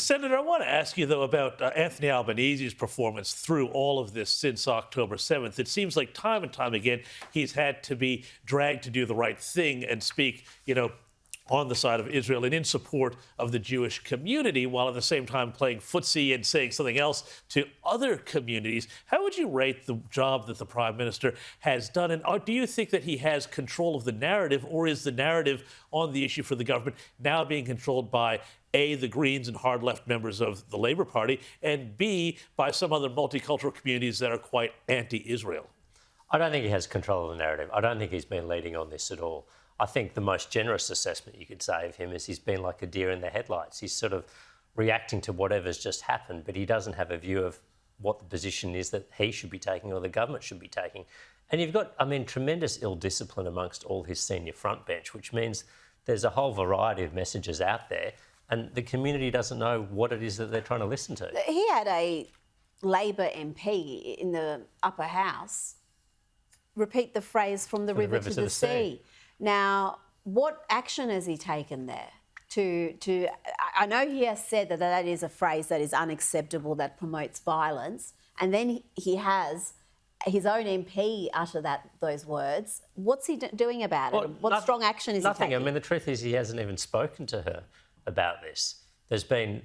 Senator, I want to ask you, though, about Anthony Albanese's performance through all of this since October 7th. It seems like time and time again he's had to be dragged to do the right thing and speak, on the side of Israel and in support of the Jewish community, while at the same time playing footsie and saying something else to other communities. How would you rate the job that the Prime Minister has done? And do you think that he has control of the narrative, or is the narrative on the issue for the government now being controlled by A, the Greens and hard left members of the Labour Party, and B, by some other multicultural communities that are quite anti-Israel? I don't think he has control of the narrative. I don't think he's been leading on this at all. I think the most generous assessment you could say of him is he's been like a deer in the headlights. He's sort of reacting to whatever's just happened, but he doesn't have a view of what the position is that he should be taking or the government should be taking. And you've got, tremendous ill discipline amongst all his senior front bench, which means there's a whole variety of messages out there and the community doesn't know what it is that they're trying to listen to. He had a Labor MP in the upper house repeat the phrase "from the river to the sea." Now, what action has he taken there? I know he has said that is a phrase that is unacceptable, that promotes violence, and then he has his own MP utter those words. What's he doing about it? What strong action is he taking? Nothing. The truth is he hasn't even spoken to her about this. There's been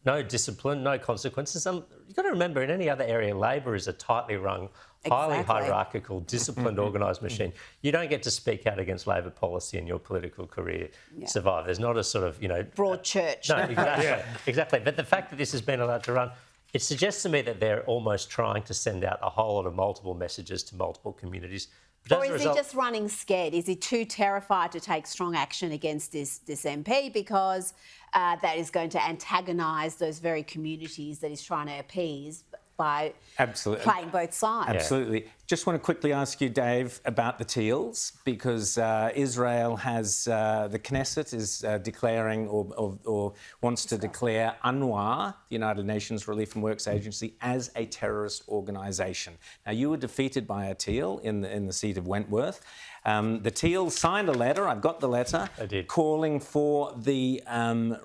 no discipline, no consequences. You've got to remember, in any other area, Labor is a tightly rung, highly hierarchical, disciplined, organised machine. You don't get to speak out against Labor policy in your political career survive. There's not a sort of, broad church. No, exactly. Exactly. But the fact that this has been allowed to run, it suggests to me that they're almost trying to send out a whole lot of multiple messages to multiple communities. Or is he just running scared? Is he too terrified to take strong action against this MP because that is going to antagonise those very communities that he's trying to appease by playing both sides? Absolutely. Just want to quickly ask you, Dave, about the Teals, because Israel has, the Knesset is declaring or wants to declare UNRWA, the United Nations Relief and Works Agency, as a terrorist organisation. Now, you were defeated by a Teal in the seat of Wentworth. The Teals signed a letter, I've got the letter, calling for the more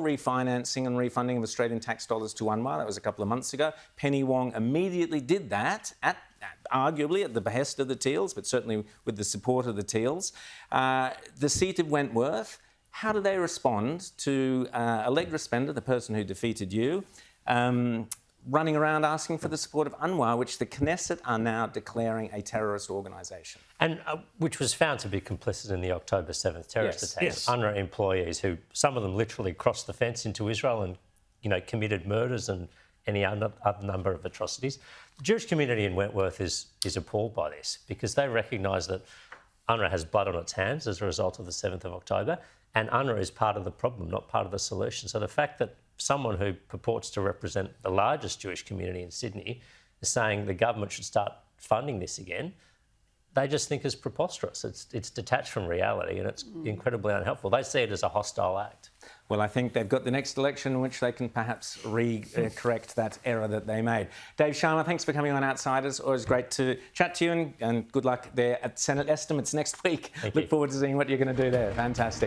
refinancing and refunding of Australian tax dollars to UNRWA. That was a couple of months ago. Penny Wong immediately did that, arguably at the behest of the Teals, but certainly with the support of the Teals. The seat of Wentworth, how do they respond to Allegra Spender, the person who defeated you, running around asking for the support of UNRWA, which the Knesset are now declaring a terrorist organisation? And which was found to be complicit in the October 7th terrorist attacks. Yes. UNRWA employees who, some of them literally crossed the fence into Israel and, committed murders and any other number of atrocities. The Jewish community in Wentworth is appalled by this because they recognise that UNRWA has blood on its hands as a result of the 7th of October, and UNRWA is part of the problem, not part of the solution. So the fact that someone who purports to represent the largest Jewish community in Sydney is saying the government should start funding this again, they just think is preposterous. It's detached from reality and it's incredibly unhelpful. They see it as a hostile act. Well, I think they've got the next election in which they can perhaps correct that error that they made. Dave Sharma, thanks for coming on Outsiders. Always great to chat to you, and good luck there at Senate estimates next week. Look forward to seeing what you're going to do there. Fantastic.